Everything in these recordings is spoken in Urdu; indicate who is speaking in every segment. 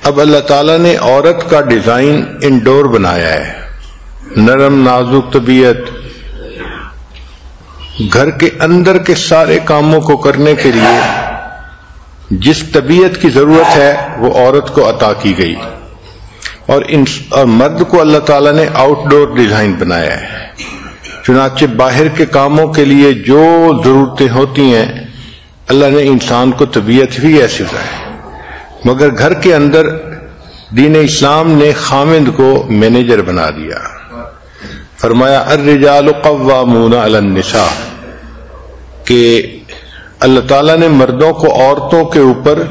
Speaker 1: اب اللہ تعالیٰ نے عورت کا ڈیزائن انڈور بنایا ہے، نرم نازک طبیعت، گھر کے اندر کے سارے کاموں کو کرنے کے لیے جس طبیعت کی ضرورت ہے وہ عورت کو عطا کی گئی، اور مرد کو اللہ تعالیٰ نے آؤٹ ڈور ڈیزائن بنایا ہے۔ چنانچہ باہر کے کاموں کے لیے جو ضرورتیں ہوتی ہیں اللہ نے انسان کو طبیعت بھی ایسی بنائی، مگر گھر کے اندر دین اسلام نے خامند کو مینیجر بنا دیا۔ فرمایا الرجال قوامون علی النساء، کہ اللہ تعالیٰ نے مردوں کو عورتوں کے اوپر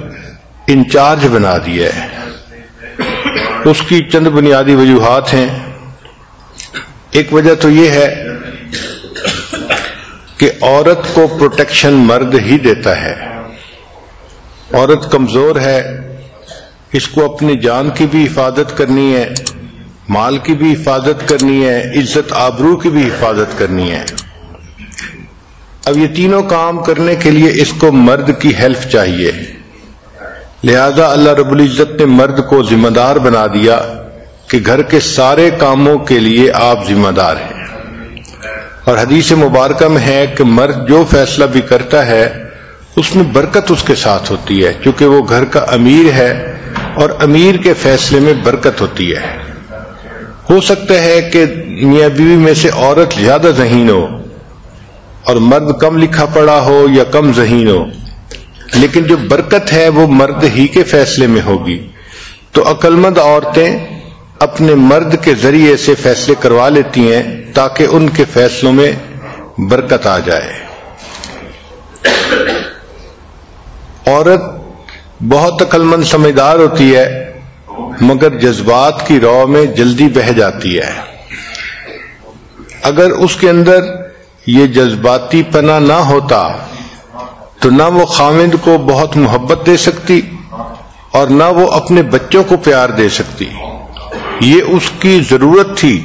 Speaker 1: انچارج بنا دیا ہے۔ اس کی چند بنیادی وجوہات ہیں۔ ایک وجہ تو یہ ہے کہ عورت کو پروٹیکشن مرد ہی دیتا ہے۔ عورت کمزور ہے، اس کو اپنی جان کی بھی حفاظت کرنی ہے، مال کی بھی حفاظت کرنی ہے، عزت آبرو کی بھی حفاظت کرنی ہے۔ اب یہ تینوں کام کرنے کے لیے اس کو مرد کی ہیلپ چاہیے، لہذا اللہ رب العزت نے مرد کو ذمہ دار بنا دیا کہ گھر کے سارے کاموں کے لیے آپ ذمہ دار ہیں۔ اور حدیث مبارکہ میں ہے کہ مرد جو فیصلہ بھی کرتا ہے اس میں برکت اس کے ساتھ ہوتی ہے، چونکہ وہ گھر کا امیر ہے اور امیر کے فیصلے میں برکت ہوتی ہے۔ ہو سکتا ہے کہ میاں بیوی میں سے عورت زیادہ ذہین ہو اور مرد کم لکھا پڑھا ہو یا کم ذہین ہو، لیکن جو برکت ہے وہ مرد ہی کے فیصلے میں ہوگی۔ تو عقل مند عورتیں اپنے مرد کے ذریعے سے فیصلے کروا لیتی ہیں تاکہ ان کے فیصلوں میں برکت آ جائے۔ عورت بہت عقل مند سمجھدار ہوتی ہے مگر جذبات کی رو میں جلدی بہہ جاتی ہے۔ اگر اس کے اندر یہ جذباتی پنا نہ ہوتا تو نہ وہ خاوند کو بہت محبت دے سکتی اور نہ وہ اپنے بچوں کو پیار دے سکتی۔ یہ اس کی ضرورت تھی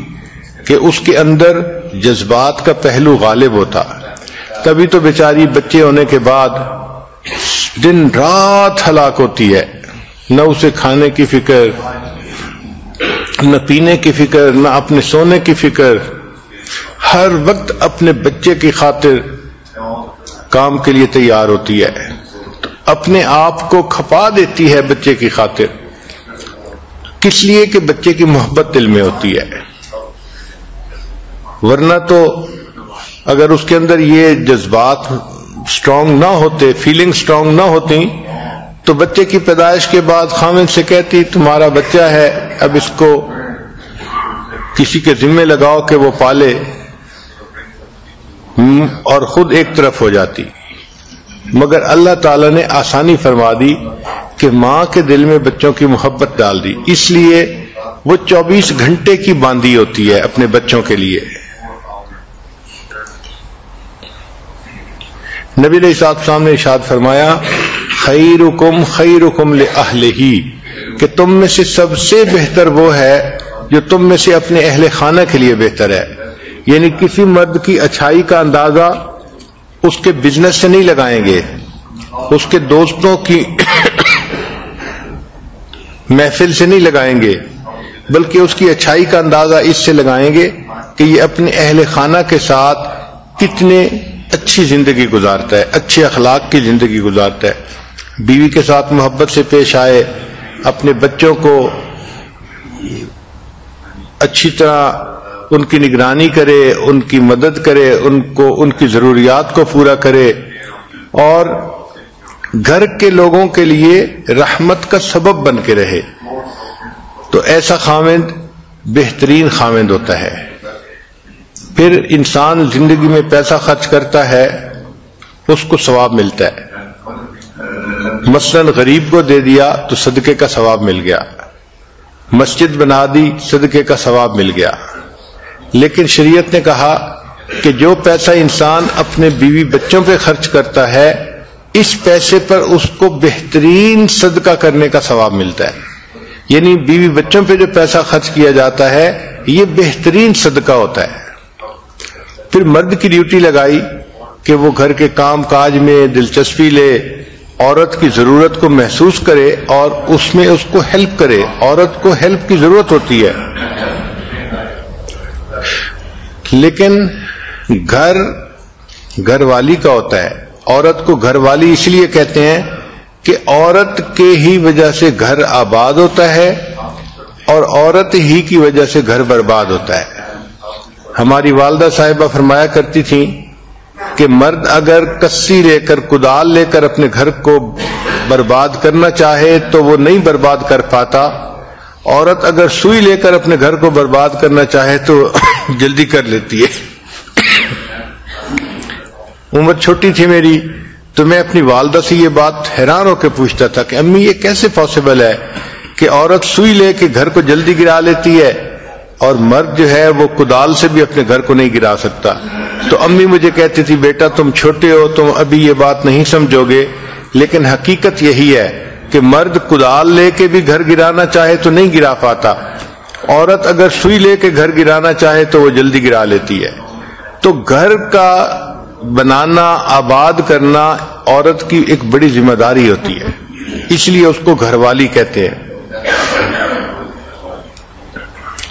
Speaker 1: کہ اس کے اندر جذبات کا پہلو غالب ہوتا، تبھی تو بیچاری بچے ہونے کے بعد دن رات ہلاک ہوتی ہے، نہ اسے کھانے کی فکر، نہ پینے کی فکر، نہ اپنے سونے کی فکر، ہر وقت اپنے بچے کی خاطر کام کے لیے تیار ہوتی ہے، اپنے آپ کو کھپا دیتی ہے بچے کی خاطر، کس لیے کہ بچے کی محبت دل میں ہوتی ہے۔ ورنہ تو اگر اس کے اندر یہ جذبات سٹرونگ نہ ہوتے، فیلنگ سٹرونگ نہ ہوتی، تو بچے کی پیدائش کے بعد خامد سے کہتی تمہارا بچہ ہے، اب اس کو کسی کے ذمہ لگاؤ کہ وہ پالے، اور خود ایک طرف ہو جاتی۔ مگر اللہ تعالیٰ نے آسانی فرما دی کہ ماں کے دل میں بچوں کی محبت ڈال دی، اس لیے وہ 24 گھنٹے کی باندھی ہوتی ہے اپنے بچوں کے لیے۔ نبی علیہ السلام نے ارشاد فرمایا خیرکم خیرکم لأہلہ، کہ تم میں سے سب سے بہتر وہ ہے جو تم میں سے اپنے اہل خانہ کے لیے بہتر ہے۔ یعنی کسی مرد کی اچھائی کا اندازہ اس کے بزنس سے نہیں لگائیں گے، اس کے دوستوں کی محفل سے نہیں لگائیں گے، بلکہ اس کی اچھائی کا اندازہ اس سے لگائیں گے کہ یہ اپنے اہل خانہ کے ساتھ کتنے اچھی زندگی گزارتا ہے، اچھے اخلاق کی زندگی گزارتا ہے، بیوی کے ساتھ محبت سے پیش آئے، اپنے بچوں کو اچھی طرح ان کی نگرانی کرے، ان کی مدد کرے، ان کی ضروریات کو پورا کرے، اور گھر کے لوگوں کے لیے رحمت کا سبب بن کے رہے، تو ایسا خاوند بہترین خاوند ہوتا ہے۔ پھر انسان زندگی میں پیسہ خرچ کرتا ہے، اس کو ثواب ملتا ہے۔ مثلا غریب کو دے دیا تو صدقے کا ثواب مل گیا، مسجد بنا دی صدقے کا ثواب مل گیا۔ لیکن شریعت نے کہا کہ جو پیسہ انسان اپنے بیوی بچوں پہ خرچ کرتا ہے، اس پیسے پر اس کو بہترین صدقہ کرنے کا ثواب ملتا ہے۔ یعنی بیوی بچوں پہ جو پیسہ خرچ کیا جاتا ہے یہ بہترین صدقہ ہوتا ہے۔ پھر مرد کی ڈیوٹی لگائی کہ وہ گھر کے کام کاج میں دلچسپی لے، عورت کی ضرورت کو محسوس کرے اور اس میں اس کو ہیلپ کرے. عورت کو ہیلپ کی ضرورت ہوتی ہے، لیکن گھر والی کا ہوتا ہے. عورت کو گھر والی اس لیے کہتے ہیں کہ عورت کے ہی وجہ سے گھر آباد ہوتا ہے اور عورت ہی کی وجہ سے گھر برباد ہوتا ہے. ہماری والدہ صاحبہ فرمایا کرتی تھیں کہ مرد اگر کسی لے کر کدال لے کر اپنے گھر کو برباد کرنا چاہے تو وہ نہیں برباد کر پاتا. عورت اگر سوئی لے کر اپنے گھر کو برباد کرنا چاہے تو جلدی کر لیتی ہے. عمر چھوٹی تھی میری تو میں اپنی والدہ سے یہ بات حیران ہو کے پوچھتا تھا کہ امی یہ کیسے پاسبل ہے کہ عورت سوئی لے کے گھر کو جلدی گرا لیتی ہے اور مرد جو ہے وہ کدال سے بھی اپنے گھر کو نہیں گرا سکتا. تو امی مجھے کہتی تھی بیٹا تم چھوٹے ہو، تم ابھی یہ بات نہیں سمجھو گے، لیکن حقیقت یہی ہے کہ مرد کدال لے کے بھی گھر گرانا چاہے تو نہیں گرا پاتا. عورت اگر سوئی لے کے گھر گرانا چاہے تو وہ جلدی گرا لیتی ہے. تو گھر کا بنانا، آباد کرنا عورت کی ایک بڑی ذمہ داری ہوتی ہے، اس لیے اس کو گھر والی کہتے ہیں.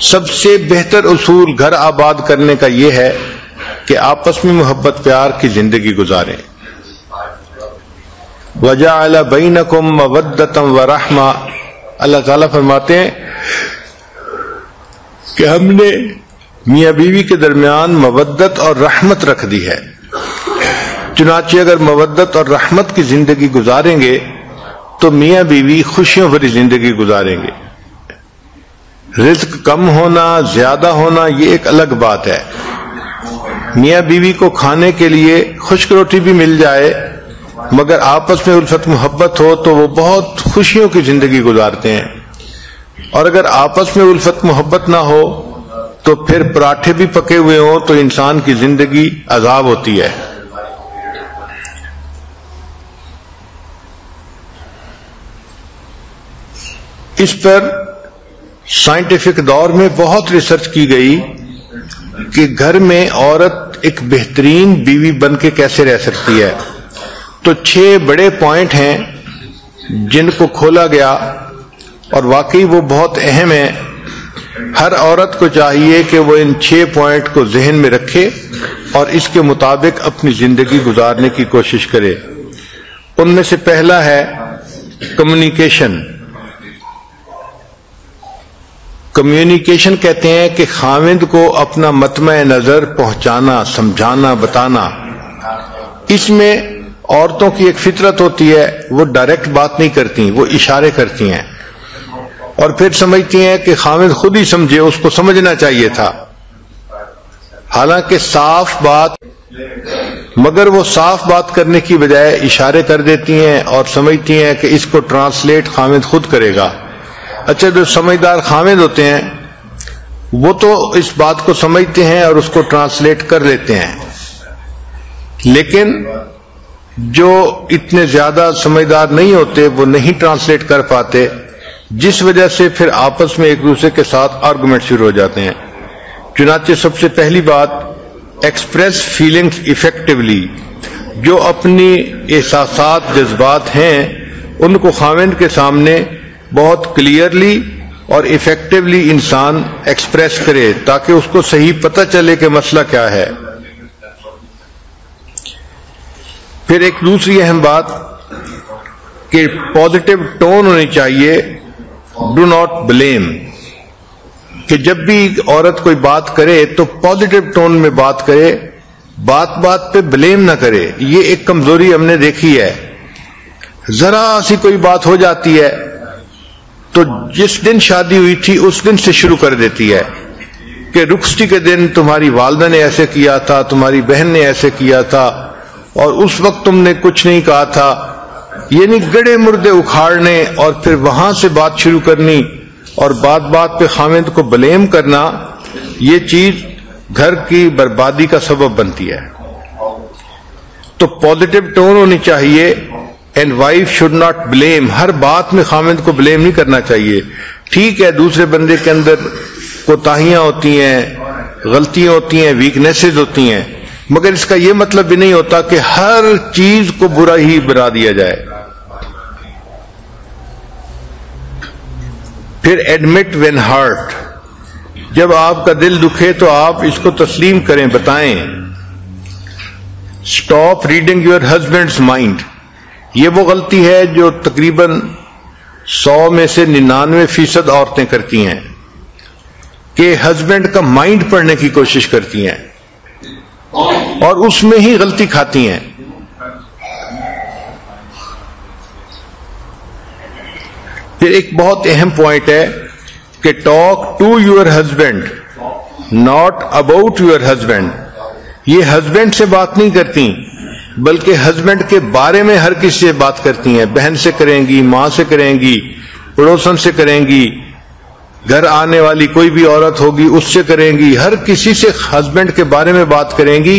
Speaker 1: سب سے بہتر اصول گھر آباد کرنے کا یہ ہے کہ آپس میں محبت پیار کی زندگی گزاریں. وَجَعَلَ بَيْنَكُمْ مَوَدَّةً وَرَحْمَةً، اللہ تعالیٰ فرماتے ہیں کہ ہم نے میاں بیوی کے درمیان مودت اور رحمت رکھ دی ہے. چنانچہ اگر مودت اور رحمت کی زندگی گزاریں گے تو میاں بیوی خوشیوں بھری زندگی گزاریں گے. رزق کم ہونا، زیادہ ہونا یہ ایک الگ بات ہے. میاں بیوی کو کھانے کے لیے خشک روٹی بھی مل جائے مگر آپس میں الفت محبت ہو تو وہ بہت خوشیوں کی زندگی گزارتے ہیں. اور اگر آپس میں الفت محبت نہ ہو تو پھر پراٹھے بھی پکے ہوئے ہوں تو انسان کی زندگی عذاب ہوتی ہے. اس پر سائنٹیفک دور میں بہت ریسرچ کی گئی کہ گھر میں عورت ایک بہترین بیوی بن کے کیسے رہ سکتی ہے. تو 6 بڑے پوائنٹ ہیں جن کو کھولا گیا اور واقعی وہ بہت اہم ہیں. ہر عورت کو چاہیے کہ وہ ان 6 پوائنٹ کو ذہن میں رکھے اور اس کے مطابق اپنی زندگی گزارنے کی کوشش کرے. ان میں سے پہلا ہے کمیونیکیشن. کمیونیکیشن کہتے ہیں کہ خاوند کو اپنا مطمع نظر پہنچانا، سمجھانا، بتانا. اس میں عورتوں کی ایک فطرت ہوتی ہے، وہ ڈائریکٹ بات نہیں کرتی، وہ اشارے کرتی ہیں اور پھر سمجھتی ہیں کہ خاوند خود ہی سمجھے، اس کو سمجھنا چاہیے تھا. حالانکہ صاف بات، مگر وہ صاف بات کرنے کی بجائے اشارے کر دیتی ہیں اور سمجھتی ہیں کہ اس کو ٹرانسلیٹ خاوند خود کرے گا. اچھا، جو سمجھدار خاوند ہوتے ہیں وہ تو اس بات کو سمجھتے ہیں اور اس کو ٹرانسلیٹ کر لیتے ہیں، لیکن جو اتنے زیادہ سمجھدار نہیں ہوتے وہ نہیں ٹرانسلیٹ کر پاتے، جس وجہ سے پھر آپس میں ایک دوسرے کے ساتھ آرگومنٹ شروع ہو جاتے ہیں. چنانچہ سب سے پہلی بات ایکسپریس فیلنگز ایفیکٹولی. جو اپنی احساسات، جذبات ہیں ان کو خاوند کے سامنے بہت کلیئرلی اور ایفیکٹولی انسان ایکسپریس کرے تاکہ اس کو صحیح پتہ چلے کہ مسئلہ کیا ہے. پھر ایک دوسری اہم بات کہ پازیٹو ٹون ہونی چاہیے. Do not blame. کہ جب بھی عورت کوئی بات کرے تو پازیٹو ٹون میں بات کرے، بات بات پہ بلیم نہ کرے. یہ ایک کمزوری ہم نے دیکھی ہے. ذرا سی کوئی بات ہو جاتی ہے تو جس دن شادی ہوئی تھی اس دن سے شروع کر دیتی ہے کہ رخصتی کے دن تمہاری والدہ نے ایسے کیا تھا، تمہاری بہن نے ایسے کیا تھا اور اس وقت تم نے کچھ نہیں کہا تھا. یعنی گڑے مردے اکھاڑنے اور پھر وہاں سے بات شروع کرنی اور بات بات پہ خاوند کو بلیم کرنا، یہ چیز گھر کی بربادی کا سبب بنتی ہے. تو پازیٹو ٹون ہونی چاہیے. And wife should not blame. ہر بات میں خاوند کو بلیم نہیں کرنا چاہیے. ٹھیک ہے دوسرے بندے کے اندر کوتاہیاں ہوتی ہیں، غلطیاں ہوتی ہیں، ویکنیسز ہوتی ہیں، مگر اس کا یہ مطلب بھی نہیں ہوتا کہ ہر چیز کو برا ہی بنا دیا جائے. پھر ایڈمٹ وین ہارٹ، جب آپ کا دل دکھے تو آپ اس کو تسلیم کریں، بتائیں. Stop reading your husbands mind, یہ وہ غلطی ہے جو تقریباً 100 میں سے 99% عورتیں کرتی ہیں کہ ہسبینڈ کا مائنڈ پڑھنے کی کوشش کرتی ہیں اور اس میں ہی غلطی کھاتی ہیں. پھر ایک بہت اہم پوائنٹ ہے کہ talk to your husband not about your husband. یہ ہسبینڈ سے بات نہیں کرتی بلکہ ہسبینڈ کے بارے میں ہر کسی سے بات کرتی ہیں. بہن سے کریں گی، ماں سے کریں گی، پڑوسن سے کریں گی، گھر آنے والی کوئی بھی عورت ہوگی اس سے کریں گی، ہر کسی سے ہسبینڈ کے بارے میں بات کریں گی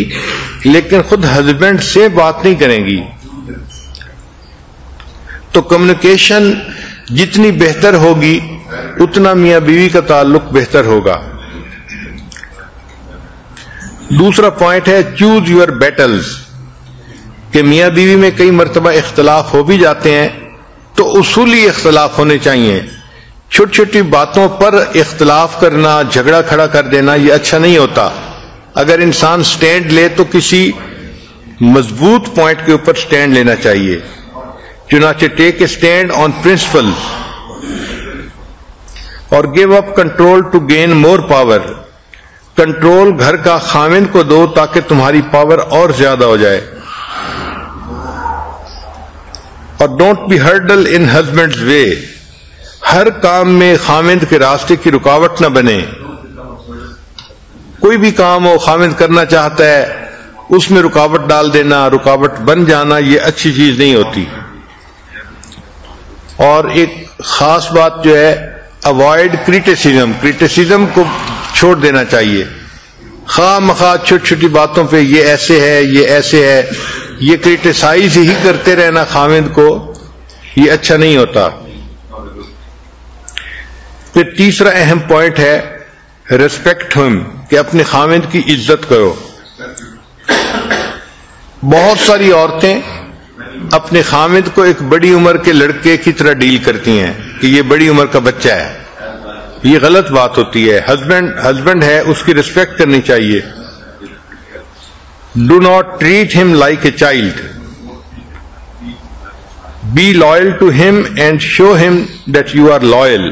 Speaker 1: لیکن خود ہسبینڈ سے بات نہیں کریں گی. تو کمیونیکیشن جتنی بہتر ہوگی اتنا میاں بیوی کا تعلق بہتر ہوگا. دوسرا پوائنٹ ہے چوز یور بیٹلز، کہ میاں بیوی میں کئی مرتبہ اختلاف ہو بھی جاتے ہیں تو اصولی اختلاف ہونے چاہیے. چھوٹی چھوٹی باتوں پر اختلاف کرنا، جھگڑا کھڑا کر دینا یہ اچھا نہیں ہوتا. اگر انسان سٹینڈ لے تو کسی مضبوط پوائنٹ کے اوپر سٹینڈ لینا چاہیے. چنانچہ take a stand on principle اور give up control to gain more power. Control گھر کا خاوند کو دو تاکہ تمہاری پاور اور زیادہ ہو جائے. اور don't be hurdle in husband's way, ہر کام میں خاوند کے راستے کی رکاوٹ نہ بنے. کوئی بھی کام ہو خاوند کرنا چاہتا ہے اس میں رکاوٹ ڈال دینا، رکاوٹ بن جانا یہ اچھی چیز نہیں ہوتی. اور ایک خاص بات جو ہے اوائڈ کریٹیسزم کو چھوڑ دینا چاہیے. خواہ مخواہ چھوٹی چھوٹی باتوں پہ یہ ایسے ہے یہ ایسے ہے یہ کریٹیسائز ہی کرتے رہنا خاوند کو یہ اچھا نہیں ہوتا. پھر تیسرا اہم پوائنٹ ہے ریسپیکٹ ہم، کہ اپنے خاوند کی عزت کرو. بہت ساری عورتیں اپنے خاوند کو ایک بڑی عمر کے لڑکے کی طرح ڈیل کرتی ہیں کہ یہ بڑی عمر کا بچہ ہے. یہ غلط بات ہوتی ہے. ہسبینڈ ہے اس کی ریسپیکٹ کرنی چاہیے. Do not treat him like a child, be loyal to him and show him that you are loyal.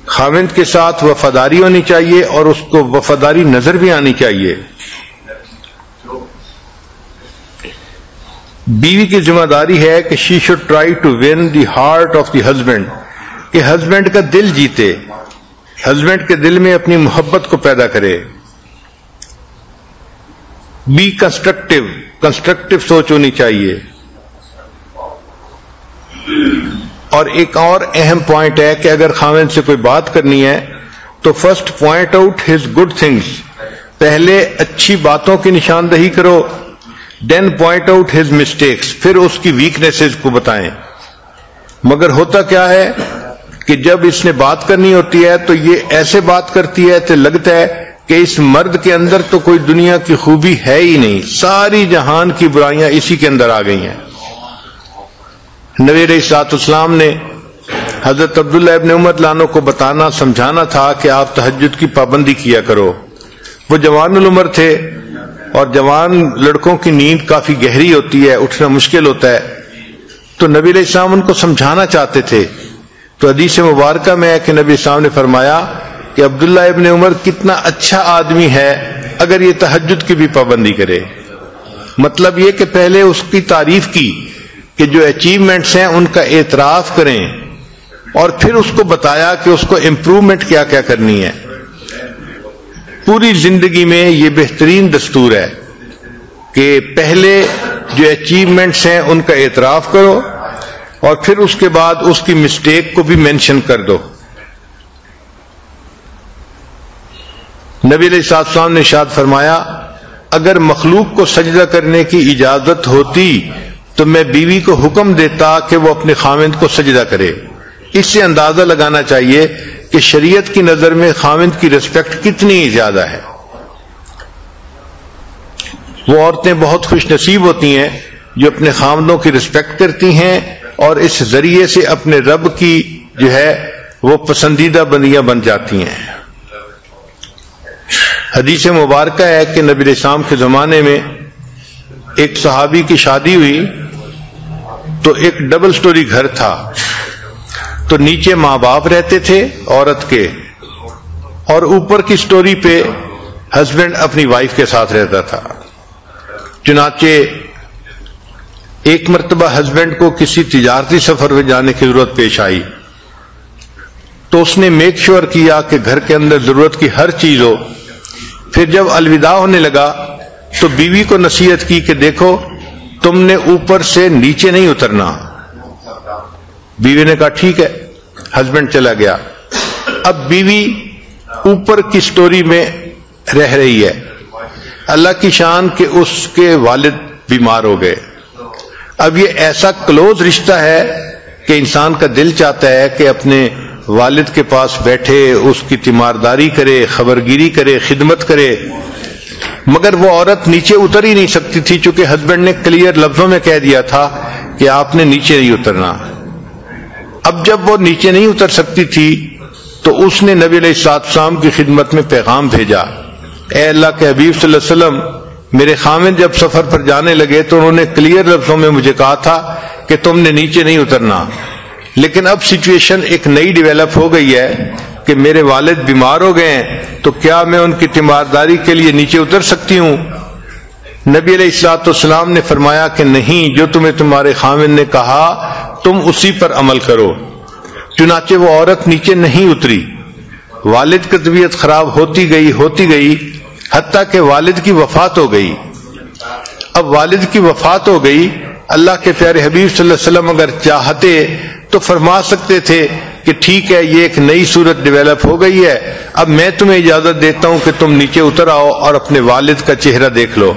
Speaker 1: خاوند کے ساتھ وفاداری ہونی چاہیے اور اس کو وفاداری نظر بھی آنی چاہیے. بیوی کی ذمہ داری ہے کہ she should try to win the heart of the husband, کہ ہسبینڈ کا دل جیتے، ہسبینڈ کے دل میں اپنی محبت کو پیدا کرے. بی کنسٹرکٹیو سوچ ہونی چاہیے. اور ایک اور اہم پوائنٹ ہے کہ اگر خاوند سے کوئی بات کرنی ہے تو first point out his good things, پہلے اچھی باتوں کی نشاندہی کرو، دین پوائنٹ آؤٹ ہز مسٹیکس، پھر اس کی ویکنیسز کو بتائیں. مگر ہوتا کیا ہے کہ جب اس نے بات کرنی ہوتی ہے تو یہ ایسے بات کرتی ہے تو لگتا ہے کہ اس مرد کے اندر تو کوئی دنیا کی خوبی ہے ہی نہیں، ساری جہان کی برائیاں اسی کے اندر آ گئی ہیں. نبی علیہ الصلوۃ والسلام نے حضرت عبداللہ ابن عمر لانو کو بتانا سمجھانا تھا کہ آپ تہجد کی پابندی کیا کرو. وہ جوان العمر تھے اور جوان لڑکوں کی نیند کافی گہری ہوتی ہے، اٹھنا مشکل ہوتا ہے. تو نبی علیہ السلام ان کو سمجھانا چاہتے تھے. تو حدیث مبارکہ میں ہے کہ نبی السلام نے فرمایا کہ عبداللہ ابن عمر کتنا اچھا آدمی ہے اگر یہ تہجد کی بھی پابندی کرے. مطلب یہ کہ پہلے اس کی تعریف کی کہ جو اچیومنٹس ہیں ان کا اعتراف کریں اور پھر اس کو بتایا کہ اس کو امپروومنٹ کیا کیا کرنی ہے. پوری زندگی میں یہ بہترین دستور ہے کہ پہلے جو اچیومنٹس ہیں ان کا اعتراف کرو اور پھر اس کے بعد اس کی مسٹیک کو بھی مینشن کر دو. نبی علیہ الصلوۃ والسلام نے ارشاد فرمایا اگر مخلوق کو سجدہ کرنے کی اجازت ہوتی تو میں بیوی کو حکم دیتا کہ وہ اپنے خاوند کو سجدہ کرے. اس سے اندازہ لگانا چاہیے کہ شریعت کی نظر میں خاوند کی ریسپیکٹ کتنی زیادہ ہے. وہ عورتیں بہت خوش نصیب ہوتی ہیں جو اپنے خاوندوں کی ریسپیکٹ کرتی ہیں اور اس ذریعے سے اپنے رب کی جو ہے وہ پسندیدہ بندیاں بن جاتی ہیں۔ حدیث مبارکہ ہے کہ نبی علیہ السلام کے زمانے میں ایک صحابی کی شادی ہوئی تو ایک ڈبل سٹوری گھر تھا، تو نیچے ماں باپ رہتے تھے عورت کے، اور اوپر کی سٹوری پہ ہسبینڈ اپنی وائف کے ساتھ رہتا تھا۔ چنانچہ ایک مرتبہ ہسبینڈ کو کسی تجارتی سفر میں جانے کی ضرورت پیش آئی تو اس نے میک شور کیا کہ گھر کے اندر ضرورت کی ہر چیز ہو۔ پھر جب الوداع ہونے لگا تو بیوی کو نصیحت کی کہ دیکھو تم نے اوپر سے نیچے نہیں اترنا۔ بیوی نے کہا ٹھیک ہے، ہسبینڈ چلا گیا۔ اب بیوی اوپر کی سٹوری میں رہ رہی ہے۔ اللہ کی شان کہ اس کے والد بیمار ہو گئے۔ اب یہ ایسا کلوز رشتہ ہے کہ انسان کا دل چاہتا ہے کہ اپنے والد کے پاس بیٹھے، اس کی تیمارداری کرے، خبرگیری کرے، خدمت کرے، مگر وہ عورت نیچے اتر ہی نہیں سکتی تھی چونکہ ہسبینڈ نے کلیئر لفظوں میں کہہ دیا تھا کہ آپ نے نیچے نہیں اترنا۔ اب جب وہ نیچے نہیں اتر سکتی تھی تو اس نے نبی علیہ السلام کی خدمت میں پیغام بھیجا، اے اللہ کے حبیب صلی اللہ علیہ وسلم، میرے خامد جب سفر پر جانے لگے تو انہوں نے کلیئر لفظوں میں مجھے کہا تھا کہ تم نے نیچے نہیں اترنا، لیکن اب سچویشن ایک نئی ڈیولپ ہو گئی ہے کہ میرے والد بیمار ہو گئے ہیں، تو کیا میں ان کی تیمارداری کے لیے نیچے اتر سکتی ہوں؟ نبی علیہ الصلوۃ والسلام نے فرمایا کہ نہیں، جو تمہیں تمہارے خامد نے کہا تم اسی پر عمل کرو۔ چنانچہ وہ عورت نیچے نہیں اتری۔ والد کی طبیعت خراب ہوتی گئی حتیٰ کہ والد کی وفات ہو گئی۔ اب والد کی وفات ہو گئی، اللہ کے پیارے حبیب صلی اللہ علیہ وسلم اگر چاہتے تو فرما سکتے تھے کہ ٹھیک ہے یہ ایک نئی صورت ڈیولپ ہو گئی ہے، اب میں تمہیں اجازت دیتا ہوں کہ تم نیچے اتر آؤ اور اپنے والد کا چہرہ دیکھ لو،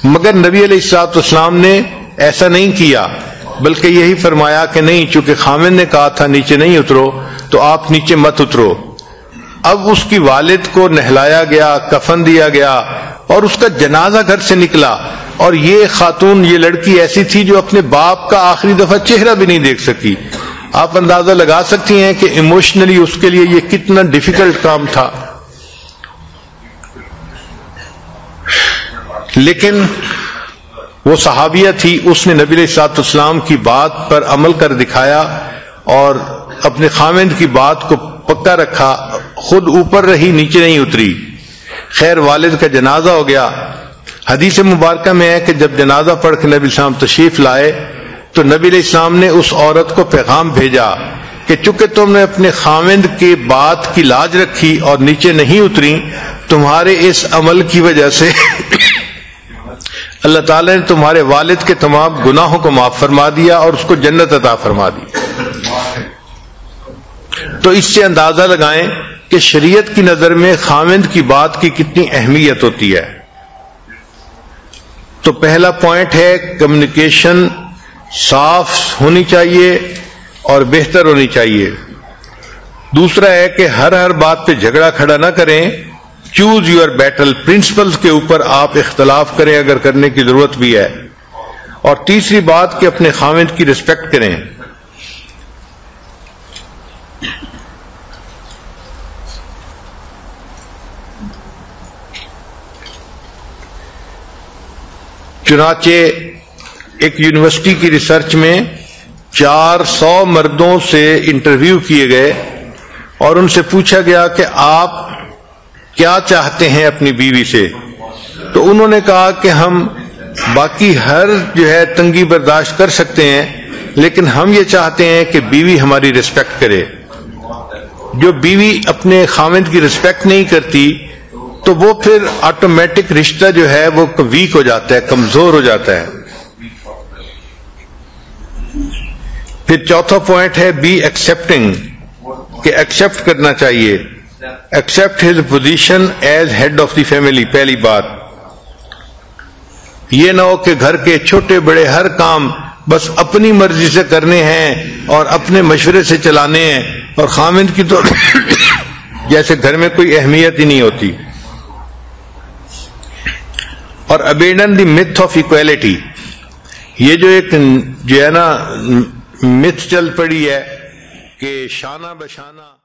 Speaker 1: مگر نبی علیہ الصلوۃ والسلام نے ایسا نہیں کیا، بلکہ یہی فرمایا کہ نہیں، چونکہ خامد نے کہا تھا نیچے نہیں اترو تو آپ نیچے مت اترو۔ اب اس کی والد کو نہلایا گیا، کفن دیا گیا اور اس کا جنازہ گھر سے نکلا، اور یہ خاتون، یہ لڑکی ایسی تھی جو اپنے باپ کا آخری دفعہ چہرہ بھی نہیں دیکھ سکی۔ آپ اندازہ لگا سکتی ہیں کہ ایموشنلی اس کے لیے یہ کتنا ڈیفیکلٹ کام تھا، لیکن وہ صحابیہ تھی، اس نے نبی علیہ الصلوۃ والسلام کی بات پر عمل کر دکھایا اور اپنے خامند کی بات کو پکا رکھا، خود اوپر رہی، نیچے نہیں اتری۔ خیر والد کا جنازہ ہو گیا۔ حدیث مبارکہ میں ہے کہ جب جنازہ پڑھ کے نبی علیہ السلام تشریف لائے تو نبی علیہ السلام نے اس عورت کو پیغام بھیجا کہ چونکہ تم نے اپنے خامند کی بات کی لاج رکھی اور نیچے نہیں اتری، تمہارے اس عمل کی وجہ سے اللہ تعالیٰ نے تمہارے والد کے تمام گناہوں کو معاف فرما دیا اور اس کو جنت عطا فرما دی۔ تو اس سے اندازہ لگائیں کہ شریعت کی نظر میں خامند کی بات کی کتنی اہمیت ہوتی ہے۔ تو پہلا پوائنٹ ہے کمیونیکیشن صاف ہونی چاہیے اور بہتر ہونی چاہیے۔ دوسرا ہے کہ ہر بات پہ جھگڑا کھڑا نہ کریں، چوز یور بیٹل، پرنسپلز کے اوپر آپ اختلاف کریں اگر کرنے کی ضرورت بھی ہے۔ اور تیسری بات کہ اپنے خامند کی رسپیکٹ کریں۔ چنانچہ ایک یونیورسٹی کی ریسرچ میں 400 مردوں سے انٹرویو کیے گئے اور ان سے پوچھا گیا کہ آپ کیا چاہتے ہیں اپنی بیوی سے، تو انہوں نے کہا کہ ہم باقی ہر تنگی برداشت کر سکتے ہیں، لیکن ہم یہ چاہتے ہیں کہ بیوی ہماری رسپیکٹ کرے۔ جو بیوی اپنے خامند کی رسپیکٹ نہیں کرتی تو وہ پھر آٹومیٹک رشتہ جو ہے وہ ویک ہو جاتا ہے، کمزور ہو جاتا ہے۔ پھر چوتھا پوائنٹ ہے بی ایکسپٹنگ، کہ ایکسپٹ کرنا چاہیے، accept his position as head of the family. پہلی بات یہ نہ ہو کہ گھر کے چھوٹے بڑے ہر کام بس اپنی مرضی سے کرنے ہیں اور اپنے مشورے سے چلانے ہیں، اور خامند کی تو جیسے گھر میں کوئی اہمیت ہی نہیں ہوتی۔ اور abandon the myth of equality، یہ جو ایک نا متھ چل پڑی ہے کہ شانہ بشانہ